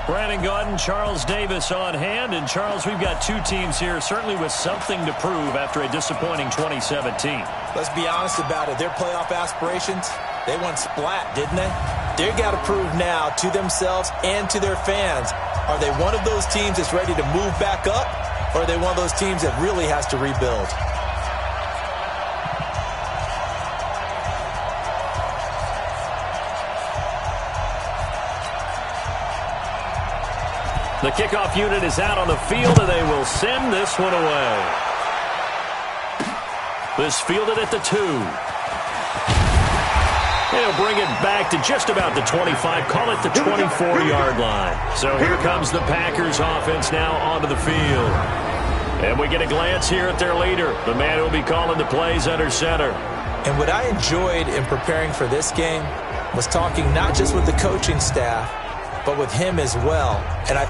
Brandon Gaudin, Charles Davis on hand. And, Charles, we've got two teams here certainly with something to prove after a disappointing 2017. Let's be honest about it. Their playoff aspirations, they went splat, didn't they? They've got to prove now to themselves and to their fans. Are they one of those teams that's ready to move back up, or are they one of those teams that really has to rebuild? The kickoff unit is out on the field, and they will send this one away. This fielded at the 2. They'll bring it back to just about the 25, call it the 24-yard line. So here comes the Packers offense now onto the field. And we get a glance here at their leader, the man who will be calling the plays under center. And what I enjoyed in preparing for this game was talking not just with the coaching staff, but with him as well. And I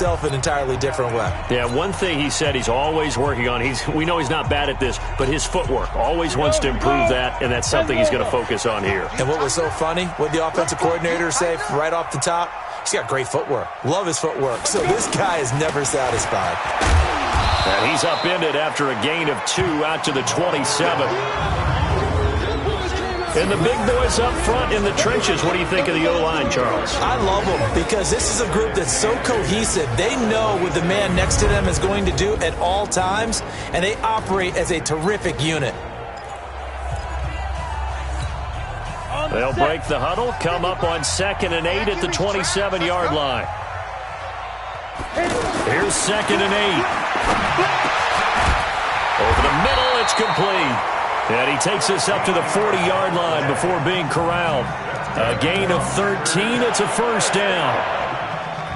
an entirely different way. Yeah, one thing he said he's always working on, we know he's not bad at this, but his footwork, always wants to improve that, and that's something he's going to focus on here. And what was so funny, what the offensive coordinator say right off the top, he's got great footwork. Love his footwork. So this guy is never satisfied. And he's upended after a gain of 2 out to the 27. And the big boys up front in the trenches, what do you think of the O-line, Charles? I love them because this is a group that's so cohesive. They know what the man next to them is going to do at all times, and they operate as a terrific unit. They'll break the huddle, come up on 2nd and 8 at the 27-yard line. Here's 2nd and 8. Over the middle, it's complete. And he takes us up to the 40-yard line before being corralled. A gain of 13. It's a first down.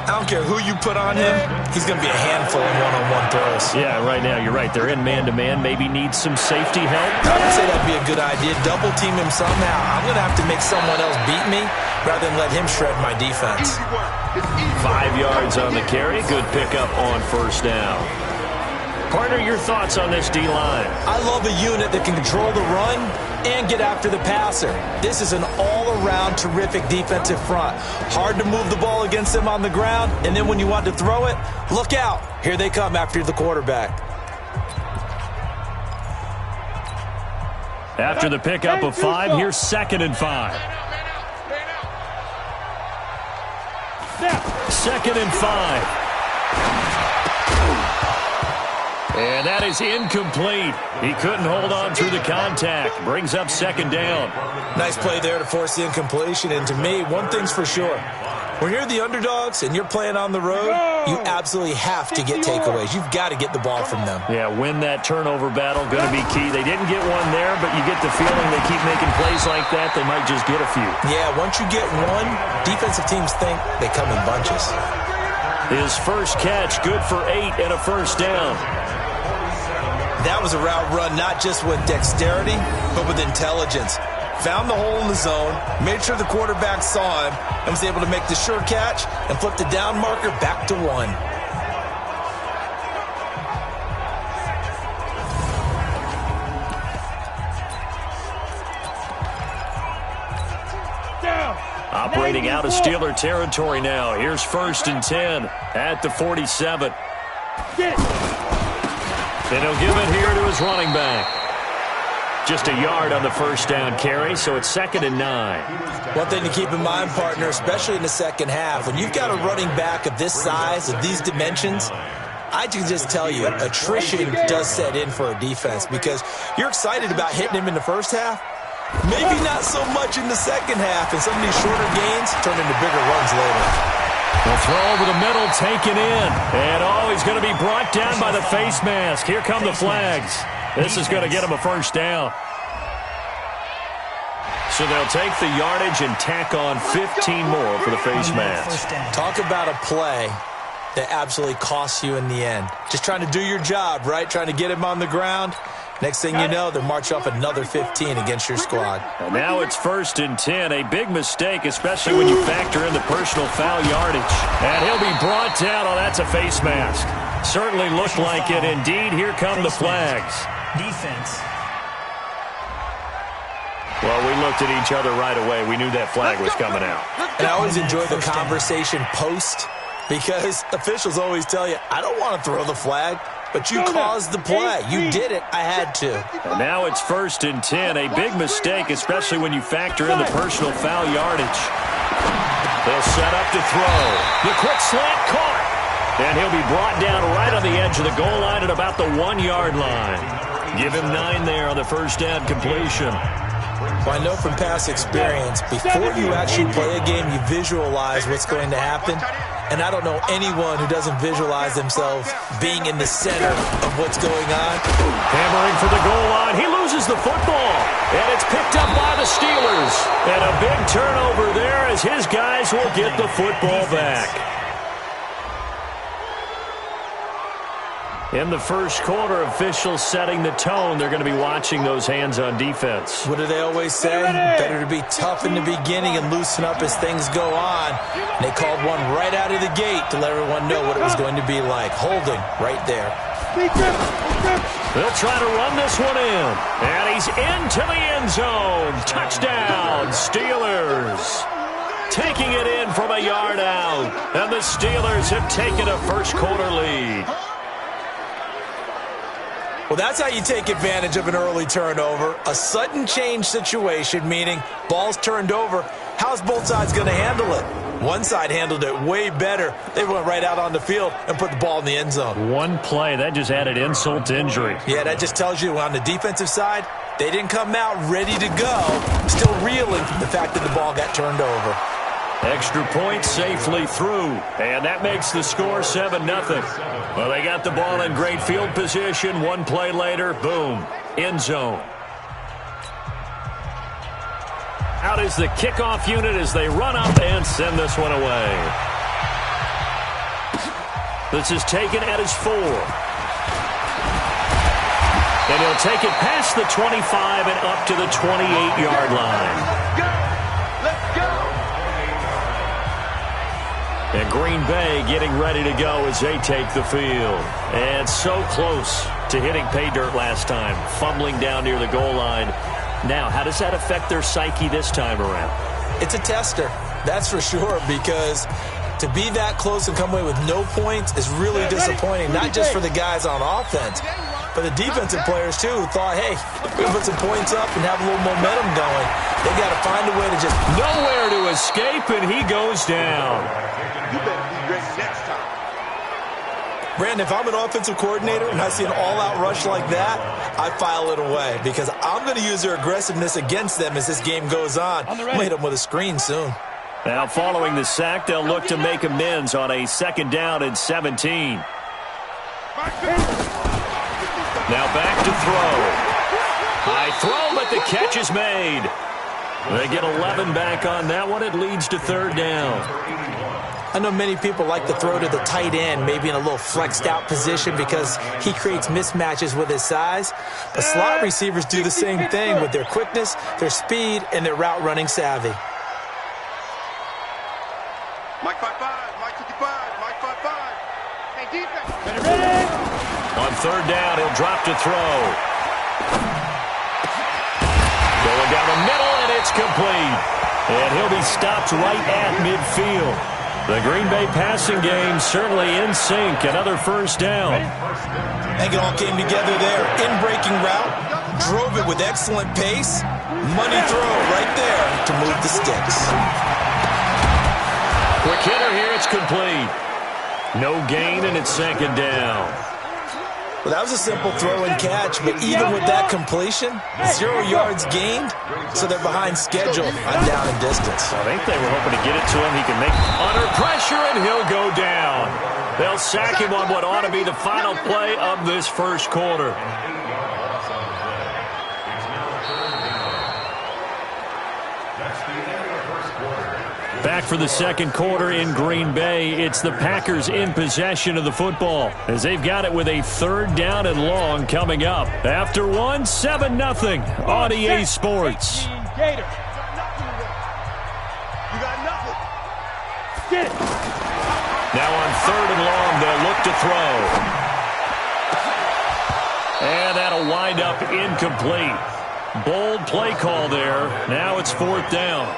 I don't care who you put on him. He's going to be a handful in one-on-one throws. Yeah, right now, you're right. They're in man-to-man. Maybe needs some safety help. I would say that would be a good idea. Double team him somehow. I'm going to have to make someone else beat me rather than let him shred my defense. 5 yards on the carry. Good pickup on first down. Partner, your thoughts on this D-line? I love a unit that can control the run and get after the passer. This is an all-around terrific defensive front. Hard to move the ball against them on the ground, and then when you want to throw it, look out. Here they come after the quarterback. After the pickup of 5, here's 2nd and 5. 2nd and 5. And that is incomplete. He couldn't hold on through the contact. Brings up 2nd down. Nice play there to force the incompletion. And to me, one thing's for sure. When you're the underdogs and you're playing on the road, you absolutely have to get takeaways. You've got to get the ball from them. Yeah, win that turnover battle, going to be key. They didn't get one there, but you get the feeling they keep making plays like that, they might just get a few. Yeah, once you get one, defensive teams think they come in bunches. His first catch, good for 8 and a first down. That was a route run not just with dexterity, but with intelligence. Found the hole in the zone, made sure the quarterback saw him, and was able to make the sure catch and flip the down marker back to 1. Operating out of Steeler territory now. Here's 1st and 10 at the 47. And he'll give it here to his running back. Just a yard on the first down carry, so it's 2nd and 9. One thing to keep in mind, partner, especially in the second half, when you've got a running back of this size, of these dimensions, I can just tell you, attrition does set in for a defense because you're excited about hitting him in the first half. Maybe not so much in the second half, and some of these shorter gains turn into bigger runs later. The throw over the middle, taken in. And, he's going to be brought down by the face mask. Here come the flags. This is going to get him a first down. So they'll take the yardage and tack on 15 more for the face mask. Talk about a play that absolutely costs you in the end. Just trying to do your job, right? Trying to get him on the ground. Next thing you know, they'll march off another 15 against your squad. And now it's 1st and 10. A big mistake, especially when you factor in the personal foul yardage. And he'll be brought down. Oh, that's a face mask. Certainly looked like it. Indeed, here come the flags. Defense. Well, we looked at each other right away. We knew that flag was coming out. And I always enjoy the conversation post because officials always tell you, I don't want to throw the flag, but you caused the play. You did it. I had to. And now it's 1st and 10. A big mistake, especially when you factor in the personal foul yardage. They'll set up to throw. The quick slant caught. And he'll be brought down right on the edge of the goal line at about the 1-yard line. Give him 9 there on the first down completion. Well, I know from past experience, before you actually play a game, you visualize what's going to happen. And I don't know anyone who doesn't visualize themselves being in the center of what's going on. Hammering for the goal line. He loses the football. And it's picked up by the Steelers. And a big turnover there as his guys will get the football back. In the first quarter, officials setting the tone. They're going to be watching those hands on defense. What do they always say? Better to be tough in the beginning and loosen up as things go on. And they called one right out of the gate to let everyone know what it was going to be like. Holding right there. They'll try to run this one in. And he's into the end zone. Touchdown, Steelers. Taking it in from a yard out. And the Steelers have taken a first quarter lead. Well, that's how you take advantage of an early turnover. A sudden change situation, meaning ball's turned over. How's both sides going to handle it? One side handled it way better. They went right out on the field and put the ball in the end zone. One play, that just added insult to injury. Yeah, that just tells you on the defensive side, they didn't come out ready to go, still reeling from the fact that the ball got turned over. Extra point safely through, and that makes the score 7-0. Well, they got the ball in great field position. One play later, boom, end zone. Out is the kickoff unit as they run up and send this one away. This is taken at his 4. And he'll take it past the 25 and up to the 28-yard line. And Green Bay getting ready to go as they take the field. And so close to hitting pay dirt last time, fumbling down near the goal line. Now, how does that affect their psyche this time around? It's a tester, that's for sure, because to be that close and come away with no points is really disappointing, not just for the guys on offense, but the defensive players, too, who thought, hey, we're going to put some points up and have a little momentum going. They got to find a way to just... Nowhere to escape, and he goes down. You better be ready next time. Brandon, if I'm an offensive coordinator and I see an all-out rush like that, I file it away because I'm going to use their aggressiveness against them as this game goes on. I'm going to hit them with a screen soon. Now, following the sack, they'll look to make amends on a 2nd down and 17. Now back to throw. High throw, but the catch is made. They get 11 back on that one. It leads to 3rd down. I know many people like to throw to the tight end, maybe in a little flexed out position because he creates mismatches with his size. But slot receivers do the same thing with their quickness, their speed, and their route running savvy. Mike 5-5, Mike 55, Mike 5-5. Hey, defense. On 3rd down, he'll drop to throw. Going down the middle, and it's complete. And he'll be stopped right at midfield. The Green Bay passing game certainly in sync. Another 1st down. I think it all came together there. In-breaking route, drove it with excellent pace. Money throw right there to move the sticks. Quick hitter here, it's complete. No gain, and it's 2nd down. Well, that was a simple throw and catch, but even with that completion, 0 yards gained, so they're behind schedule on down and distance. I think they were hoping to get it to him. He can make under pressure, and he'll go down. They'll sack him on what ought to be the final play of this first quarter. Back for the 2nd quarter in Green Bay. It's the Packers in possession of the football as they've got it with a 3rd down and long coming up. After 7-0 on EA Sports. You got nothing. Get it. Now on 3rd and long, they'll look to throw. And that'll wind up incomplete. Bold play call there. Now it's 4th down.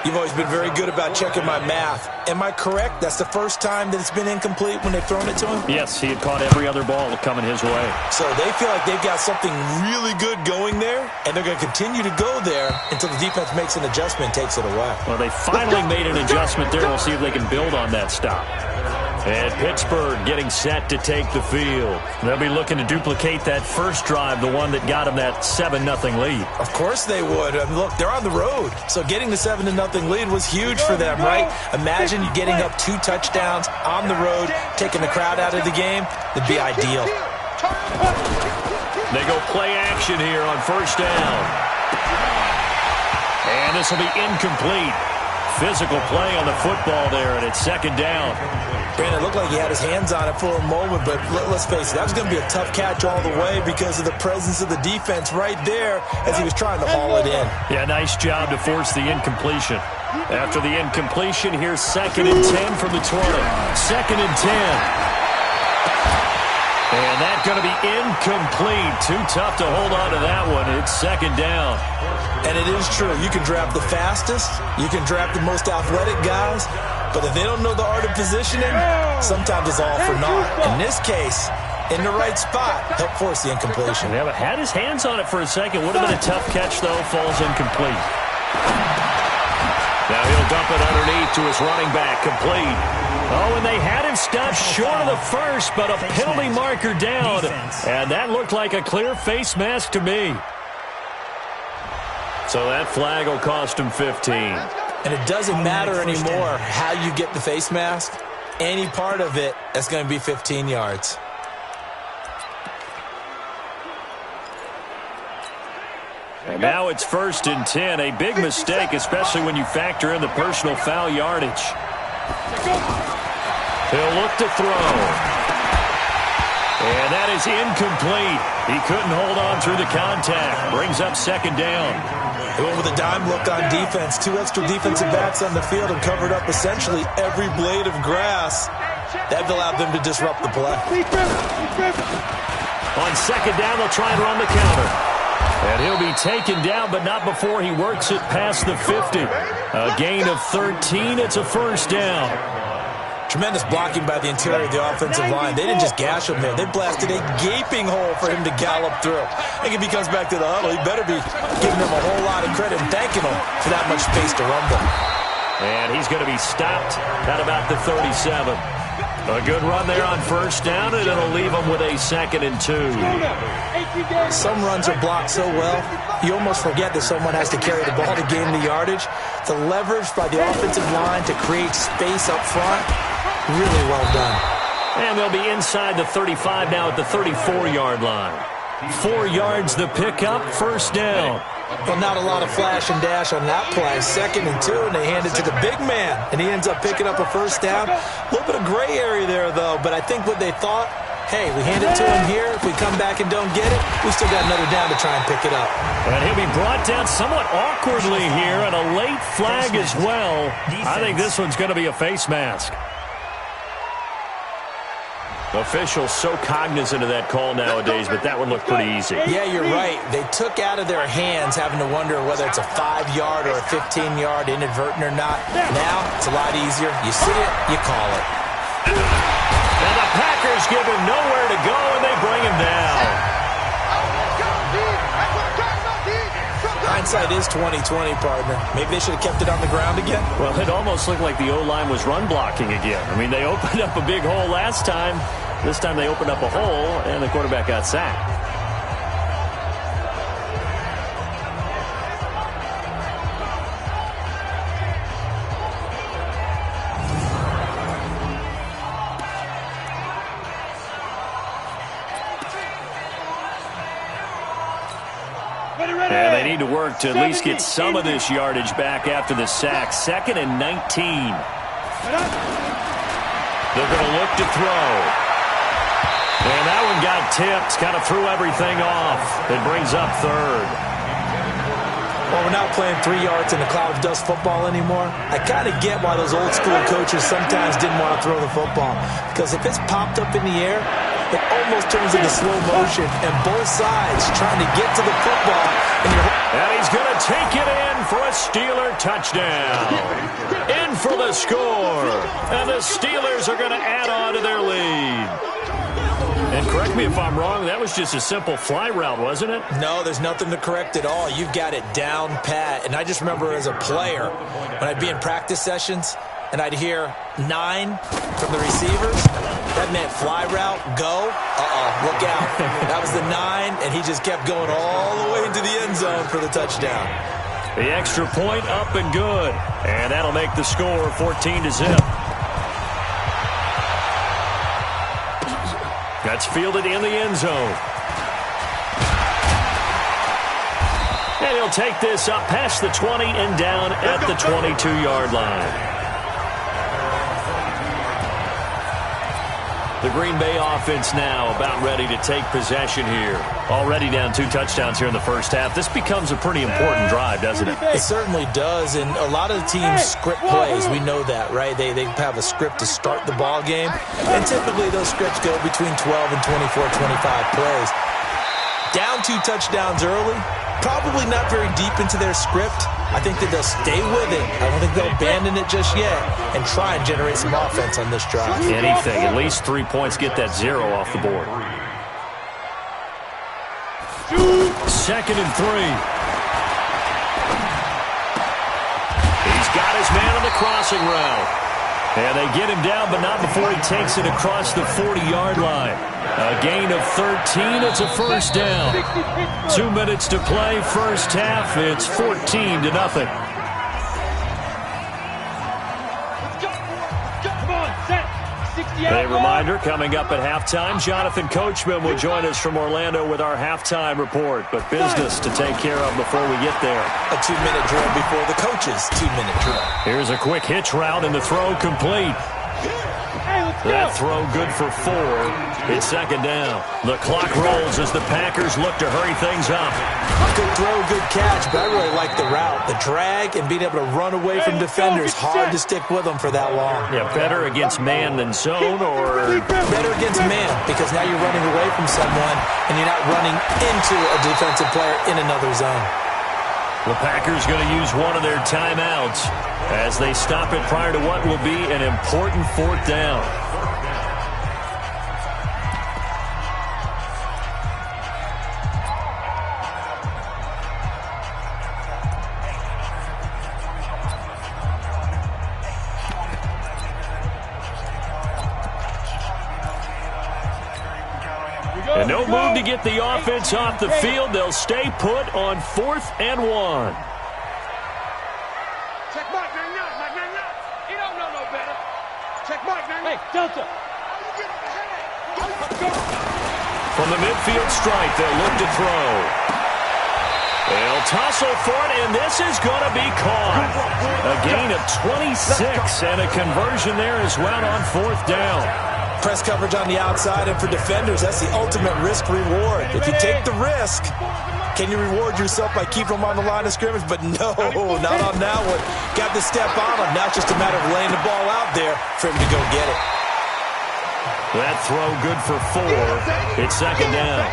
You've always been very good about checking my math. Am I correct? That's the first time that it's been incomplete when they've thrown it to him? Yes, he had caught every other ball coming his way. So they feel like they've got something really good going there, and they're going to continue to go there until the defense makes an adjustment and takes it away. Well, they finally made an adjustment there. We'll see if they can build on that stop. And Pittsburgh getting set to take the field. They'll be looking to duplicate that first drive, the one that got them that 7-0 lead. Of course they would. I mean, look, they're on the road. So getting the 7-0 lead was huge for them, right? Imagine getting up 2 touchdowns on the road, taking the crowd out of the game. It'd be ideal. They go play action here on 1st down. And this will be incomplete. Physical play on the football there, and it's 2nd down. Brandon, it looked like he had his hands on it for a moment, but let's face it, that was going to be a tough catch all the way because of the presence of the defense right there as he was trying to haul it in. Yeah, nice job to force the incompletion. After the incompletion, here's 2nd and 10 from the 20. 2nd and 10. And that's going to be incomplete. Too tough to hold on to that one. It's 2nd down. And it is true. You can draft the fastest. You can draft the most athletic guys. But if they don't know the art of positioning, sometimes it's all for naught. In this case, in the right spot, help force the incompletion. Yeah, but had his hands on it for a second. Would have been a tough catch, though. Falls incomplete. Now he'll dump it underneath to his running back. Complete. Oh, and they had him stopped short of the first, but a penalty marker down. And that looked like a clear face mask to me. So that flag will cost him 15. And it doesn't matter anymore how you get the face mask. Any part of it, that's going to be 15 yards. And now it's 1st and 10. A big mistake, especially when you factor in the personal foul yardage. He'll look to throw. And that is incomplete. He couldn't hold on through the contact. Brings up 2nd down. They went with a dime look on defense. 2 extra defensive backs on the field and covered up essentially every blade of grass. That allowed them to disrupt the play. On 2nd down, they'll try and run the counter. And he'll be taken down, but not before he works it past the 50. A gain of 13. It's a 1st down. Tremendous blocking by the interior of the offensive line. They didn't just gash him there. They blasted a gaping hole for him to gallop through. I think if he comes back to the huddle, he better be giving them a whole lot of credit and thanking them for that much space to rumble. And he's going to be stopped at about the 37. A good run there on 1st down, and it'll leave him with a 2nd and 2. Some runs are blocked so well, you almost forget that someone has to carry the ball to gain the yardage. The leverage by the offensive line to create space up front, really well done. And they'll be inside the 35 now at the 34-yard line. 4 yards the pickup, 1st down. Well, not a lot of flash and dash on that play. 2nd and 2, and they hand it to the big man, and he ends up picking up a 1st down. A little bit of gray area there, though, but I think what they thought, hey, we hand it to him here. If we come back and don't get it, we still got another down to try and pick it up. And he'll be brought down somewhat awkwardly here, and a late flag as well. I think this one's going to be a face mask. Officials so cognizant of that call nowadays, but that one looked pretty easy. Yeah, you're right. They took out of their hands having to wonder whether it's a 5-yard or a 15-yard inadvertent or not. Now, it's a lot easier. You see it, you call it. And the Packers give him nowhere to go, and they bring him down. Hindsight is 20/20, partner. Maybe they should have kept it on the ground again. Well, it almost looked like the O-line was run blocking again. I mean, they opened up a big hole last time. This time they opened up a hole, and the quarterback got sacked. And they need to work to at least get some of this yardage back after the sack. 2nd and 19. They're going to look to throw. And that one got tipped, kind of threw everything off. It brings up 3rd. Well, we're not playing 3 yards in a cloud of dust football anymore. I kind of get why those old school coaches sometimes didn't want to throw the football. Because if it's popped up in the air, it almost turns into slow motion, and both sides trying to get to the football. And he's going to take it in for a Steeler touchdown. In for the score. And the Steelers are going to add on to their lead. And correct me if I'm wrong, that was just a simple fly route, wasn't it? No, there's nothing to correct at all. You've got it down pat. And I just remember as a player, when I'd be in practice sessions, and I'd hear 9 from the receivers, that meant fly route, go. Look out. That was the 9, and he just kept going all the way into the end zone for the touchdown. The extra point up and good. And that'll make the score 14-0. That's fielded in the end zone. And he'll take this up past the 20 and down at the 22-yard line. The Green Bay offense now about ready to take possession here. Already down 2 touchdowns here in the first half. This becomes a pretty important drive, doesn't it? It certainly does, and a lot of the teams script plays. We know that, right? They have a script to start the ball game, and typically those scripts go between 12 and 24, 25 plays. Down 2 touchdowns early, probably not very deep into their script. I think that they'll stay with it. I don't think they'll abandon it just yet and try and generate some offense on this drive. Anything, at least 3 points, get that 0 off the board. 2nd and 3. He's got his man on the crossing route. And they get him down, but not before he takes it across the 40-yard line. A gain of 13. It's a first down. 2 minutes to play. First half. It's 14-0. A reminder, coming up at halftime, Jonathan Coachman will join us from Orlando with our halftime report. But business to take care of before we get there. A 2-minute drill before the coach's 2-minute drill. Here's a quick hitch route and the throw complete. That throw good for 4. It's 2nd down. The clock rolls as the Packers look to hurry things up. Good throw, good catch, but I really like the route. The drag and being able to run away from defenders. Hard to stick with them for that long. Yeah, better against man than zone, or? Better against man, because now you're running away from someone and you're not running into a defensive player in another zone. The Packers going to use one of their timeouts as they stop it prior to what will be an important 4th down. And no move to get the offense off the field. They'll stay put on 4th and 1. Check Mike 99, Mike 99. He don't know no better. Check Mike 99. Hey, Delta. From the midfield stripe, they'll look to throw. They'll tussle for it, and this is going to be caught. A gain of 26 and a conversion there as well on 4th down. Press coverage on the outside, and for defenders, that's the ultimate risk-reward. If you take the risk, can you reward yourself by keeping them on the line of scrimmage? But no, not on that one. Got the step on him. Now it's just a matter of laying the ball out there for him to go get it. That throw good for 4. It's 2nd down.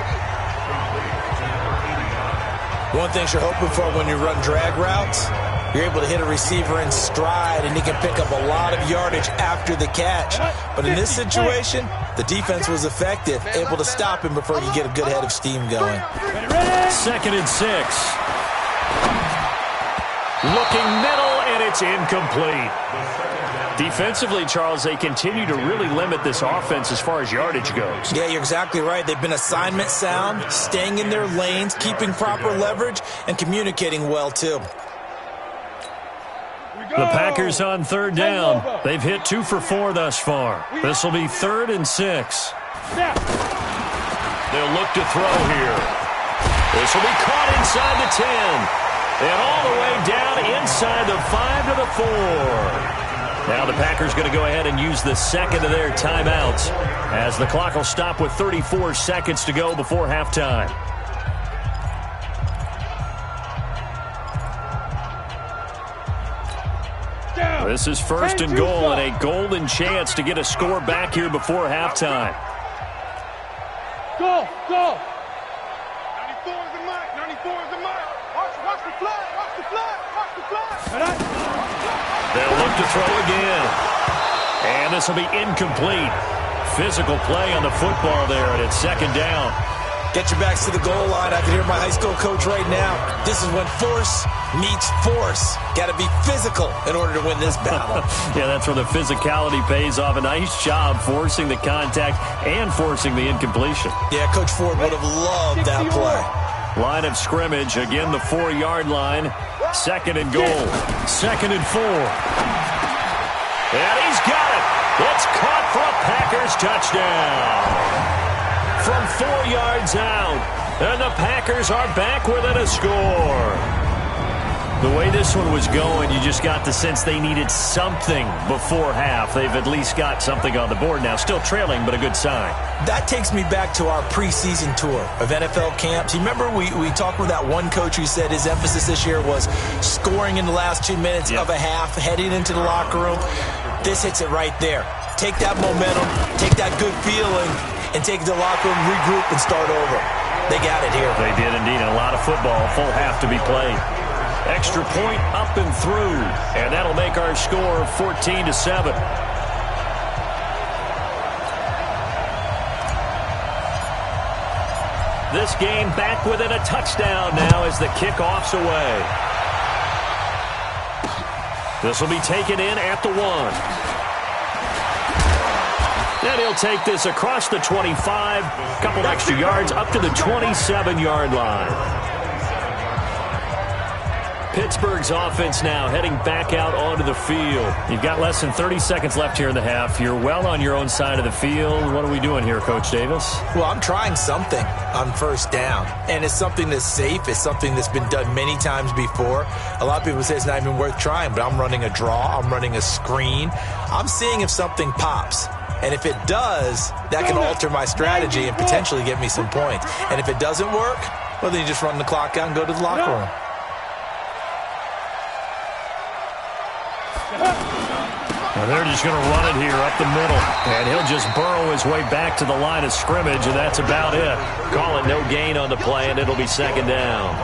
One thing you're hoping for when you run drag routes, you're able to hit a receiver in stride, and he can pick up a lot of yardage after the catch. But in this situation, the defense was effective, able to stop him before he get a good head of steam going. 2nd and 6. Looking middle, and it's incomplete. Defensively, Charles, they continue to really limit this offense as far as yardage goes. Yeah, you're exactly right. They've been assignment sound, staying in their lanes, keeping proper leverage, and communicating well, too. The Packers on 3rd down. They've hit 2 for 4 thus far. This will be 3rd and 6. They'll look to throw here. This will be caught inside the 10. And all the way down inside the 5 to the 4. Now the Packers going to go ahead and use the 2nd of their timeouts as the clock will stop with 34 seconds to go before halftime. This is 1st and goal, and a golden chance to get a score back here before halftime. Go, go. 94 is the mark, 94 is the mark. Watch the flag, watch the flag, watch the flag. They'll look to throw again. And this will be incomplete. Physical play on the football there, and it's second down. Get your backs to the goal line. I can hear my high school coach right now. This is when force meets force. Got to be physical in order to win this battle. Yeah, that's where the physicality pays off. A nice job forcing the contact and forcing the incompletion. Yeah, Coach Ford would have loved that play. Line of scrimmage, again the 4-yard line. Second and goal. Second and 4. And he's got it. It's caught for a Packers touchdown. From 4 yards out, and the Packers are back within a score. The way this one was going, you just got the sense they needed something before half. They've at least got something on the board now. Still trailing, but a good sign. That takes me back to our preseason tour of NFL camps. You remember we talked with that one coach who said his emphasis this year was scoring in the last 2 minutes of a half, heading into the locker room. This hits it right there. Take that momentum, take that good feeling, and take it to the locker room, regroup, and start over. They got it here. They did indeed. And a lot of football, full half to be played. Extra point up and through, and that'll make our score 14-7. This game back within a touchdown now as the kickoff's away. This will be taken in at the 1. And he'll take this across the 25, a couple extra yards up to the 27-yard line. Pittsburgh's offense now heading back out onto the field. You've got less than 30 seconds left here in the half. You're well on your own side of the field. What are we doing here, Coach Davis? Well, I'm trying something on first down, and it's something that's safe. It's something that's been done many times before. A lot of people say it's not even worth trying, but I'm running a draw. I'm running a screen. I'm seeing if something pops. And if it does, that can alter my strategy and potentially get me some points. And if it doesn't work, well, then you just run the clock out and go to the locker room. Now they're just going to run it here up the middle. And he'll just burrow his way back to the line of scrimmage, and that's about it. Call it no gain on the play, and it'll be second down.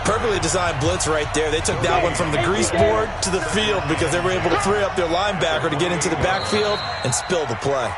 Perfectly designed blitz right there. They took that one from the grease board to the field because they were able to free up their linebacker to get into the backfield and spill the play.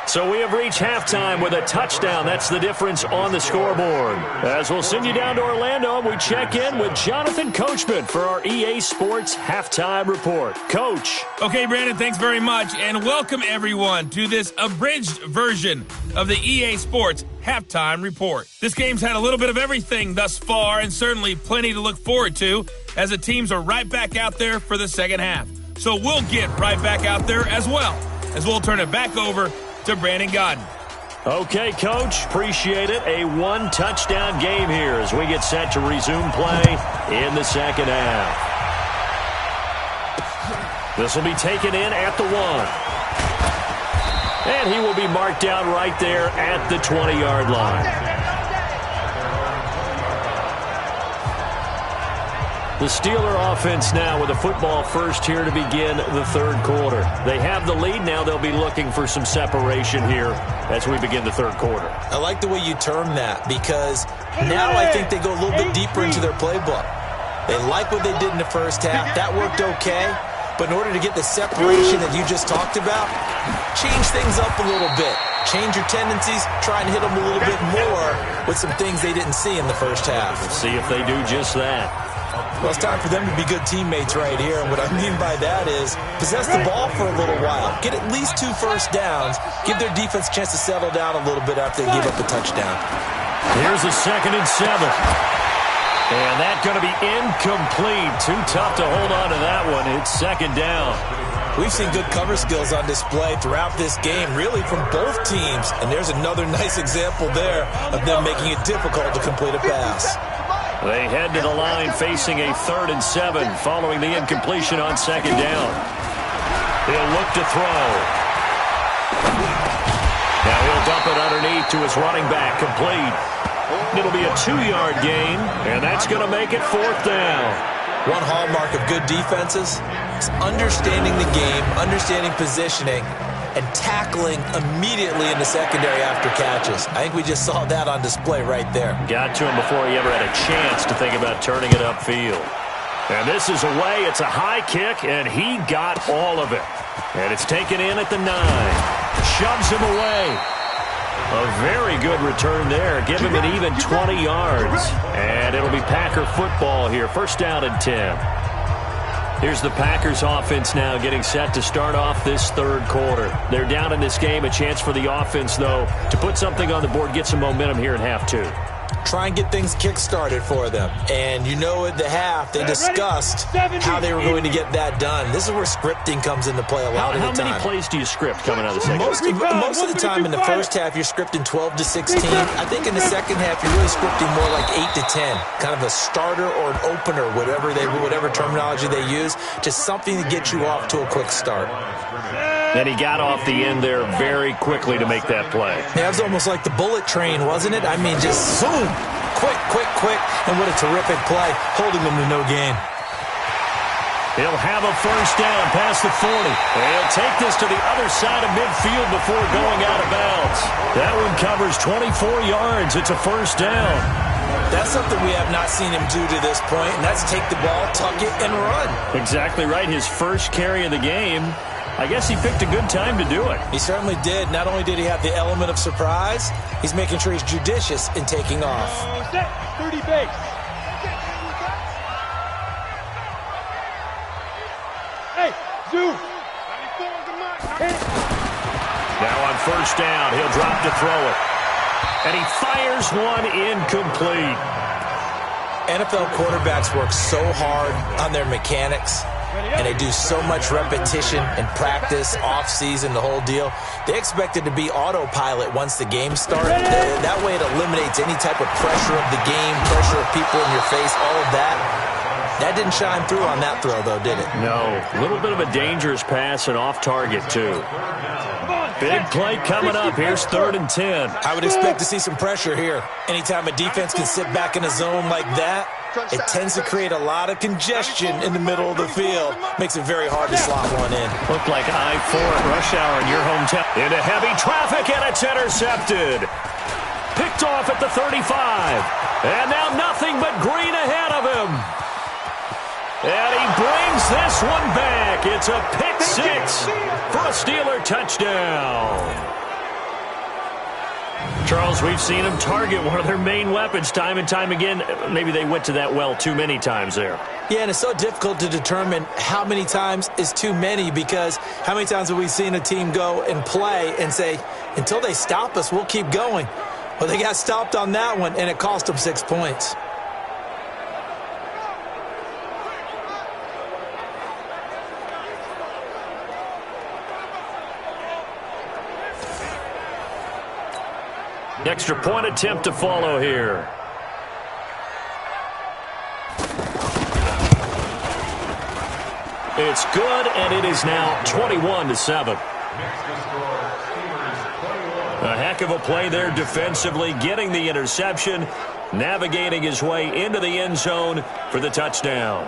So we have reached halftime with a touchdown. That's the difference on the scoreboard. As we'll send you down to Orlando, we check in with Jonathan Coachman for our EA Sports Halftime Report. Coach. Okay, Brandon, thanks very much, and welcome everyone to this abridged version of the EA Sports Halftime Report. This game's had a little bit of everything thus far, and certainly plenty to look forward to as the teams are right back out there for the second half. So we'll get right back out there as well, as we'll turn it back over to Brandon Godden. Okay, Coach, appreciate it. A one-touchdown game here as we get set to resume play in the second half. This will be taken in at the 1. And he will be marked down right there at the 20-yard line. The Steeler offense now with a football first here to begin the third quarter. They have the lead. Now they'll be looking for some separation here as we begin the third quarter. I like the way you term that because now I think they go a little bit deeper into their playbook. They like what they did in the first half. That worked okay. But in order to get the separation that you just talked about, change things up a little bit. Change your tendencies. Try and hit them a little bit more with some things they didn't see in the first half. We'll see if they do just that. Well, it's time for them to be good teammates right here. And what I mean by that is possess the ball for a little while. Get at least 2 first downs. Give their defense a chance to settle down a little bit after they give up a touchdown. Here's a 2nd and 7. And that's going to be incomplete. Too tough to hold on to that one. It's second down. We've seen good cover skills on display throughout this game, really from both teams. And there's another nice example there of them making it difficult to complete a pass. They head to the line facing a 3rd and 7 following the incompletion on second down. He'll look to throw. Now he'll dump it underneath to his running back, complete. It'll be a 2-yard gain, and that's going to make it 4th down. One hallmark of good defenses is understanding the game, understanding positioning, and tackling immediately in the secondary after catches. I think we just saw that on display right there. Got to him before he ever had a chance to think about turning it upfield. And this is away. It's a high kick, and he got all of it. And it's taken in at the 9. Shoves him away. A very good return there. Give him an even 20 yards. And it'll be Packer football here. First down and 10. Here's the Packers offense now getting set to start off this third quarter. They're down in this game. A chance for the offense, though, to put something on the board, get some momentum here in half 2. Try and get things kick-started for them. And you know at the half, they discussed how they were going to get that done. This is where scripting comes into play a lot of the time. How many plays do you script coming out of the second? Most of the time in the first half, you're scripting 12 to 16. I think in the second half, you're really scripting more like 8 to 10. Kind of a starter or an opener, whatever terminology they use. Just something to get you off to a quick start. And he got off the end there very quickly to make that play. Yeah, it was almost like the bullet train, wasn't it? I mean, just zoom, quick. And what a terrific play, holding them to no gain. He'll have a first down past the 40. He'll take this to the other side of midfield before going out of bounds. That one covers 24 yards. It's a first down. That's something we have not seen him do to this point, and that's take the ball, tuck it, and run. Exactly right. His first carry of the game. I guess he picked a good time to do it. He certainly did. Not only did he have the element of surprise, he's making sure he's judicious in taking off. Set, 30 base. Hey, zoom. 94 is the mark. Now on first down, he'll drop to throw it. And he fires one incomplete. NFL quarterbacks work so hard on their mechanics, and they do so much repetition and practice, off-season, the whole deal. They expect it to be autopilot once the game starts. That way it eliminates any type of pressure of the game, pressure of people in your face, all of that. That didn't shine through on that throw, though, did it? No. A little bit of a dangerous pass and off target, too. Big play coming up. Here's 3rd and 10. I would expect to see some pressure here. Anytime a defense can sit back in a zone like that, it tends to create a lot of congestion in the middle of the field. Makes it very hard to slot one in. Looked like I-4 at rush hour in your hometown. Into heavy traffic, and it's intercepted. Picked off at the 35. And now nothing but green ahead of him. And he brings this one back. It's a pick 6 for a Steeler touchdown. Charles, we've seen them target one of their main weapons time and time again. Maybe they went to that well too many times there. Yeah, and it's so difficult to determine how many times is too many, because how many times have we seen a team go and play and say, until they stop us, we'll keep going. Well, they got stopped on that one, and it cost them 6 points. Extra point attempt to follow here. It's good, and it is now 21-7. A heck of a play there defensively, getting the interception, navigating his way into the end zone for the touchdown.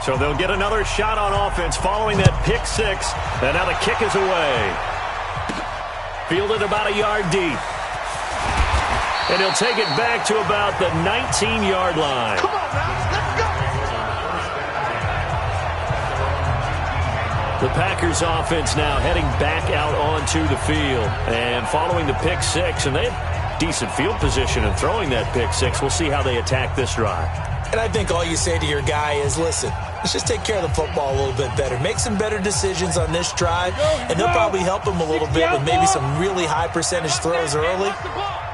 So they'll get another shot on offense following that pick 6. And now the kick is away. Fielded about a yard deep. And he'll take it back to about the 19-yard line. Come on, man. Let's go. The Packers offense now heading back out onto the field. And following the pick 6, and they have decent field position in throwing that pick 6. We'll see how they attack this drive. And I think all you say to your guy is, listen, let's just take care of the football a little bit better. Make some better decisions on this drive, and they'll probably help him a little bit with maybe some really high percentage throws early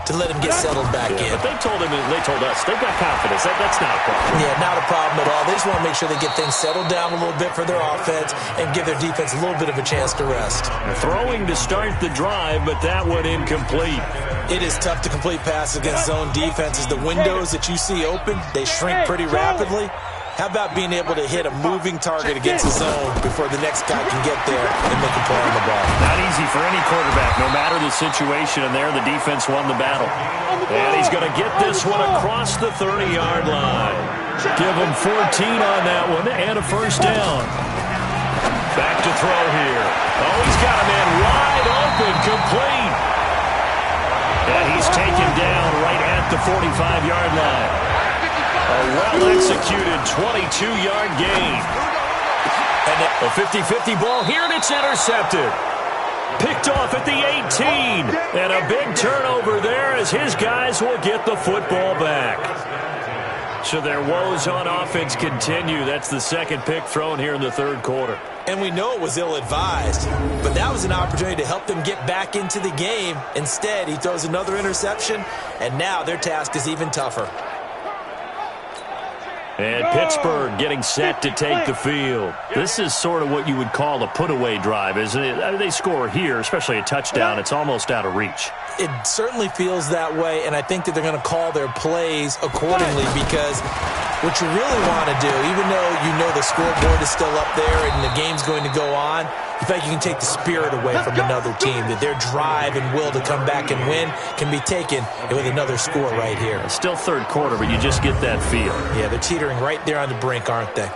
to let him get settled back in. But they told him, and they told us, they've got confidence. That's not a problem. Yeah, not a problem at all. They just want to make sure they get things settled down a little bit for their offense and give their defense a little bit of a chance to rest. Throwing to start the drive, but that one incomplete. It is tough to complete passes against zone defenses. The windows that you see open, they shrink pretty rapidly. How about being able to hit a moving target against the zone before the next guy can get there and make a play on the ball? Not easy for any quarterback, no matter the situation, and there the defense won the battle. And he's going to get this one across the 30-yard line. Give him 14 on that one and a first down. Back to throw here. Oh, he's got a man wide open, complete. And he's taken down right at the 45-yard line. A well-executed 22-yard gain. And a 50-50 ball here, and it's intercepted. Picked off at the 18. And a big turnover there as his guys will get the football back. So their woes on offense continue. That's the second pick thrown here in the third quarter. And we know it was ill-advised, but that was an opportunity to help them get back into the game. Instead, he throws another interception, and now their task is even tougher. And Pittsburgh getting set to take the field. This is sort of what you would call a put-away drive, isn't it? I mean, they score here, especially a touchdown. It's almost out of reach. It certainly feels that way, and I think that they're going to call their plays accordingly because what you really want to do, even though you know the scoreboard is still up there and the game's going to go on, you feel like you can take the spirit away from another team, that their drive and will to come back and win can be taken with another score right here. It's still third quarter, but you just get that feel. Yeah, they're teetering right there on the brink, aren't they?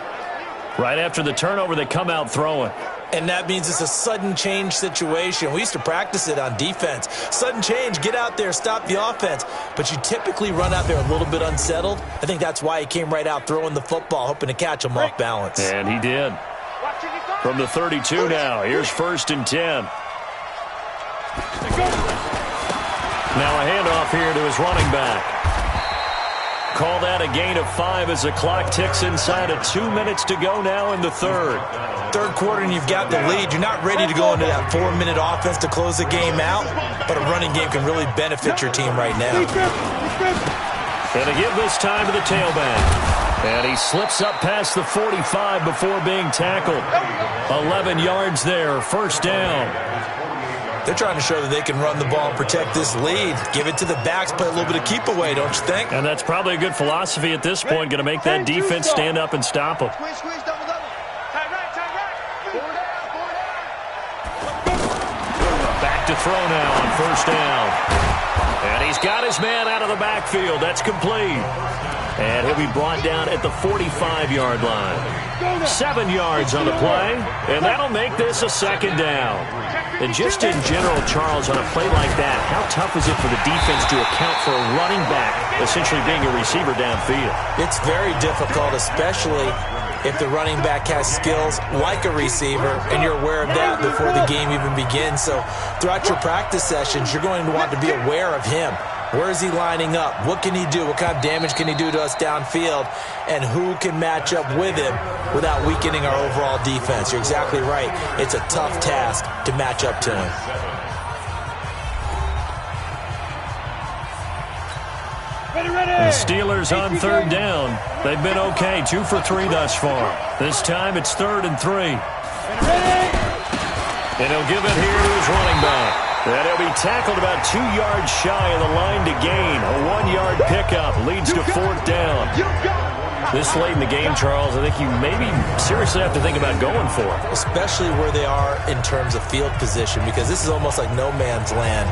Right after the turnover, they come out throwing. And that means it's a sudden change situation. We used to practice it on defense. Sudden change, get out there, stop the offense. But you typically run out there a little bit unsettled. I think that's why he came right out throwing the football, hoping to catch him off balance. And he did. From the 32 now, here's 1st and 10. Now a handoff here to his running back. Call that a gain of 5 as the clock ticks inside of 2 minutes to go now in the third. Third quarter and you've got the lead. You're not ready to go into that 4-minute offense to close the game out, but a running game can really benefit your team right now. And to give this time to the tailback. And he slips up past the 45 before being tackled. 11 yards there, first down. They're trying to show that they can run the ball and protect this lead. Give it to the backs, play a little bit of keep away, don't you think? And that's probably a good philosophy at this point, going to make that defense stand up and stop them. Back to throw now on first down. And he's got his man out of the backfield. That's complete. And he'll be brought down at the 45-yard line. 7 yards on the play, and that'll make this a second down. And just in general, Charles, on a play like that, how tough is it for the defense to account for a running back essentially being a receiver downfield? It's very difficult, especially if the running back has skills like a receiver, and you're aware of that before the game even begins. So throughout your practice sessions, you're going to want to be aware of him. Where is he lining up? What can he do? What kind of damage can he do to us downfield? And who can match up with him without weakening our overall defense? You're exactly right. It's a tough task to match up to him. The Steelers on third down. They've been okay, 2 for 3 thus far. This time it's 3rd and 3. And he'll give it here to his running back. And he'll be tackled about 2 yards shy of the line to gain. A 1-yard pickup leads to 4th down. This late in the game, Charles, I think you maybe seriously have to think about going for it. Especially where they are in terms of field position, because this is almost like no man's land.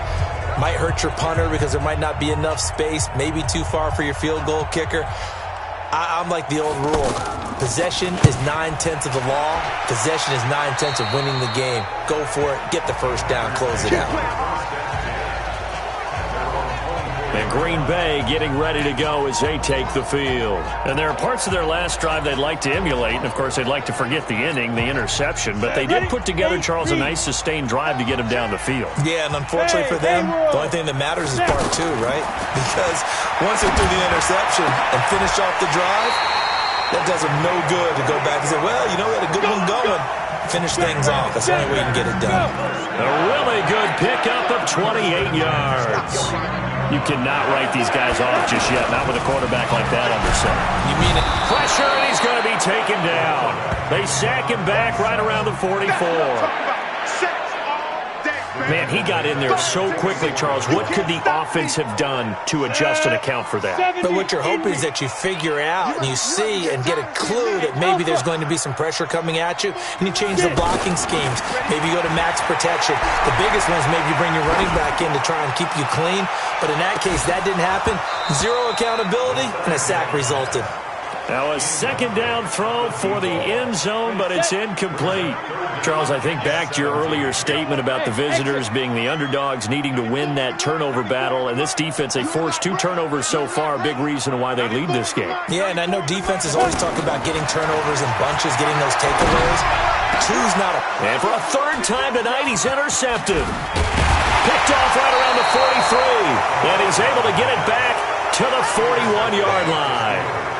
Might hurt your punter because there might not be enough space, maybe too far for your field goal kicker. I'm like the old rule. Possession is 9/10 of the law. Possession is 9/10 of winning the game. Go for it. Get the first down. Close it out. And Green Bay getting ready to go as they take the field. And there are parts of their last drive they'd like to emulate. And, of course, they'd like to forget the inning, the interception. But they did put together, Charles, a nice sustained drive to get them down the field. Yeah, and unfortunately for them, the only thing that matters is part 2, right? Because once they threw the interception and finished off the drive, that does them no good to go back and say, well, you know, we had a good one going. Finish things off. That's the only way you can get it done. A really good pickup of 28 yards. You cannot write these guys off just yet, not with a quarterback like that on the side. You mean it? Pressure, and he's going to be taken down. They sack him back right around the 44. Man, he got in there so quickly, Charles. What could the offense have done to adjust and account for that? But what you're hoping is that you figure out and you see and get a clue that maybe there's going to be some pressure coming at you, and you change the blocking schemes. Maybe you go to max protection. The biggest one is maybe you bring your running back in to try and keep you clean. But in that case, that didn't happen. Zero accountability, and a sack resulted. Now a second down throw for the end zone, but it's incomplete. Charles, I think back to your earlier statement about the visitors being the underdogs, needing to win that turnover battle. And this defense, they forced 2 turnovers so far, a big reason why they lead this game. Yeah, and I know defenses always talk about getting turnovers in bunches, getting those takeaways. 2's not a... And for a third time tonight, he's intercepted. Picked off right around the 43. And he's able to get it back to the 41-yard line.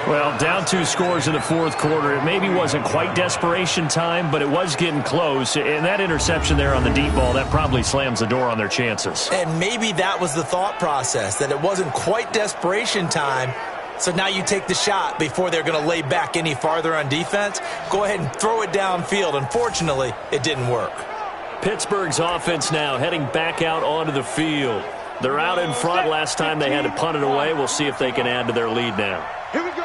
Well, down 2 scores in the fourth quarter. It maybe wasn't quite desperation time, but it was getting close. And that interception there on the deep ball, that probably slams the door on their chances. And maybe that was the thought process, that it wasn't quite desperation time. So now you take the shot before they're going to lay back any farther on defense. Go ahead and throw it downfield. Unfortunately, it didn't work. Pittsburgh's offense now heading back out onto the field. They're out in front. Last time they had to punt it away. We'll see if they can add to their lead now.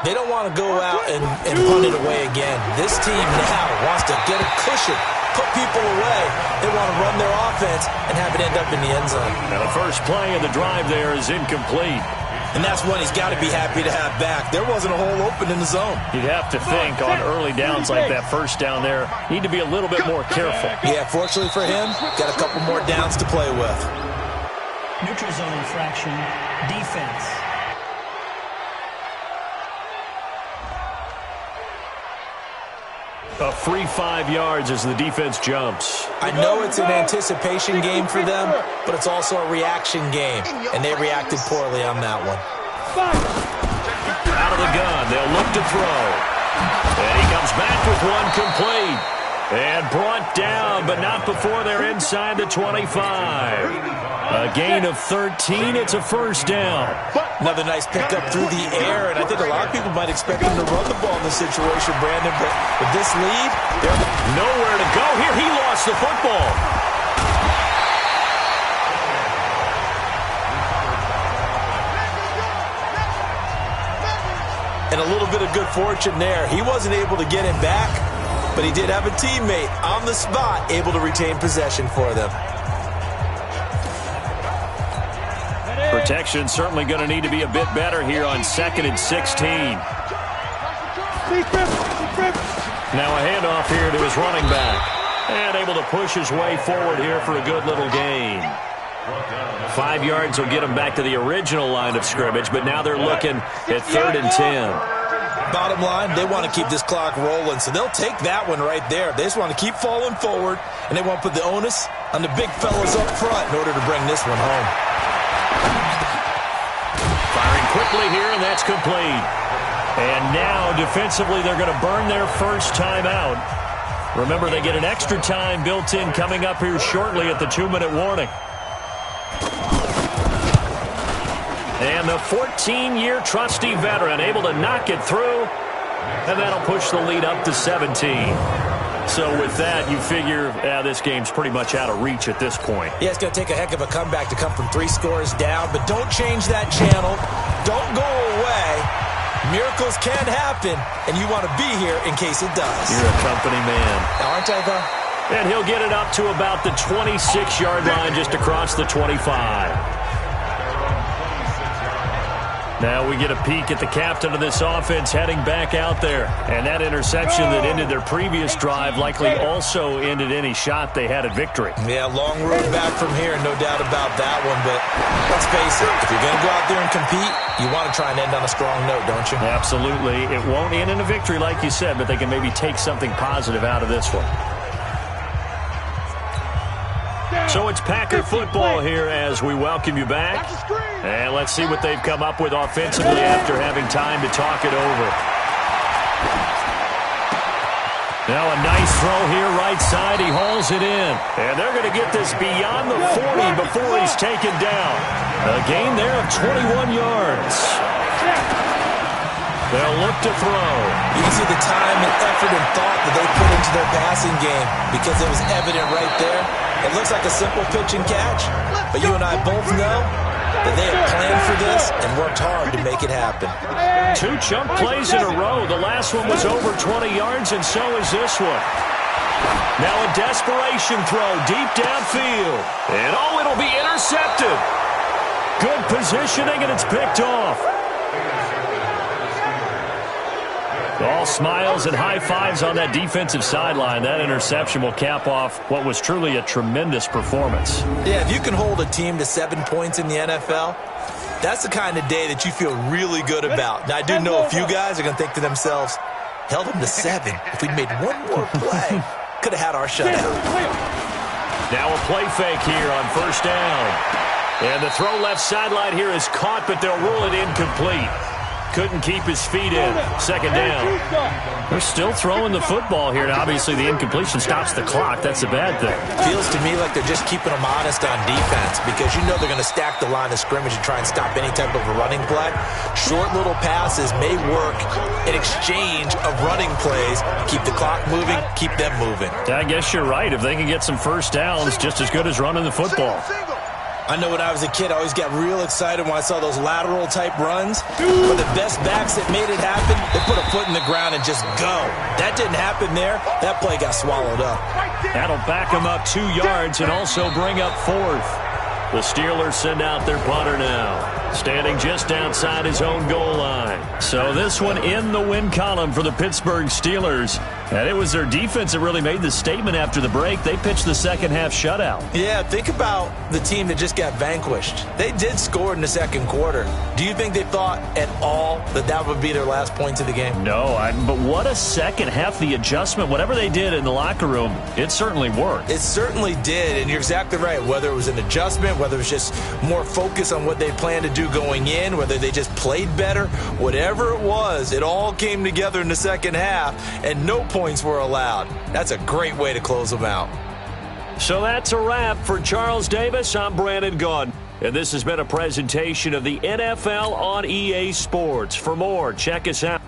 They don't want to go out and punt it away again. This team now wants to get a cushion, put people away. They want to run their offense and have it end up in the end zone. Now the first play of the drive there is incomplete. And that's one he's got to be happy to have back. There wasn't a hole open in the zone. You'd have to think on early downs like that first down there, need to be a little bit more careful. Yeah, fortunately for him, got a couple more downs to play with. Neutral zone infraction, defense. A free 5 yards as the defense jumps. I know it's an anticipation game for them, but it's also a reaction game, and they reacted poorly on that one. Out of the gun, they'll look to throw. And he comes back with one complete. And brought down, but not before they're inside the 25. A gain of 13, it's a first down. Another nice pickup through the air, and I think a lot of people might expect him to run the ball in this situation, Brandon, but with this lead, they're nowhere to go here. He lost the football. And a little bit of good fortune there. He wasn't able to get him back, but he did have a teammate on the spot able to retain possession for them. Protection certainly going to need to be a bit better here on 2nd and 16. Now a handoff here to his running back. And able to push his way forward here for a good little gain. 5 yards will get him back to the original line of scrimmage, but now they're looking at 3rd and 10. Bottom line, they want to keep this clock rolling, so they'll take that one right there. They just want to keep falling forward, and they want to put the onus on the big fellas up front in order to bring this one home. Firing quickly here, and that's complete. And now, defensively, they're going to burn their first time out. Remember, they get an extra time built in coming up here shortly at the 2-minute warning. And the 14-year trusty veteran able to knock it through, and that'll push the lead up to 17. So with that, you figure this game's pretty much out of reach at this point. Yeah, it's going to take a heck of a comeback to come from 3 scores down, but don't change that channel. Don't go away. Miracles can happen, and you want to be here in case it does. You're a company man. Aren't I, though? And he'll get it up to about the 26-yard line just across the 25. Now we get a peek at the captain of this offense heading back out there. And that interception that ended their previous drive likely also ended any shot they had at victory. Yeah, long road back from here, no doubt about that one. But let's face it, if you're going to go out there and compete, you want to try and end on a strong note, don't you? Absolutely. It won't end in a victory like you said, but they can maybe take something positive out of this one. So it's Packer football here as we welcome you back. And let's see what they've come up with offensively after having time to talk it over. Now a nice throw here right side. He hauls it in. And they're going to get this beyond the 40 before he's taken down. A gain there of 21 yards. They'll look to throw. You can see the time and effort and thought that they put into their passing game because it was evident right there. It looks like a simple pitch and catch, but you and I both know that they have planned for this and worked hard to make it happen. 2 chunk plays in a row. The last one was over 20 yards, and so is this one. Now a desperation throw deep downfield. And, it'll be intercepted. Good positioning, and it's picked off. All smiles and high fives on that defensive sideline. That interception will cap off what was truly a tremendous performance. Yeah, if you can hold a team to 7 points in the NFL, that's the kind of day that you feel really good about. Now, I do know a few guys are going to think to themselves, held them to 7. If we'd made one more play, could have had our shutout. Now a play fake here on first down. And the throw left sideline here is caught, but they'll rule it incomplete. Couldn't keep his feet in. Second down. They're still throwing the football here. Now, obviously, the incompletion stops the clock. That's a bad thing. Feels to me like they're just keeping them honest on defense because you know they're going to stack the line of scrimmage and try and stop any type of a running play. Short little passes may work in exchange of running plays. Keep the clock moving, keep them moving. I guess you're right. If they can get some first downs, just as good as running the football. I know when I was a kid, I always got real excited when I saw those lateral-type runs. For the best backs that made it happen, they put a foot in the ground and just go. That didn't happen there. That play got swallowed up. That'll back them up 2 yards and also bring up 4th. The Steelers send out their punter now, standing just outside his own goal line. So this one in the win column for the Pittsburgh Steelers. And it was their defense that really made the statement after the break. They pitched the second-half shutout. Yeah, think about the team that just got vanquished. They did score in the second quarter. Do you think they thought at all that that would be their last points of the game? No, but what a second half. The adjustment, whatever they did in the locker room, it certainly worked. It certainly did, and you're exactly right. Whether it was an adjustment, whether it was just more focus on what they planned to do going in, whether they just played better, whatever it was, it all came together in the second half, and no points were allowed. That's a great way to close them out. So that's a wrap for Charles Davis. I'm Brandon Gaudin, and this has been a presentation of the NFL on EA Sports. For more, check us out.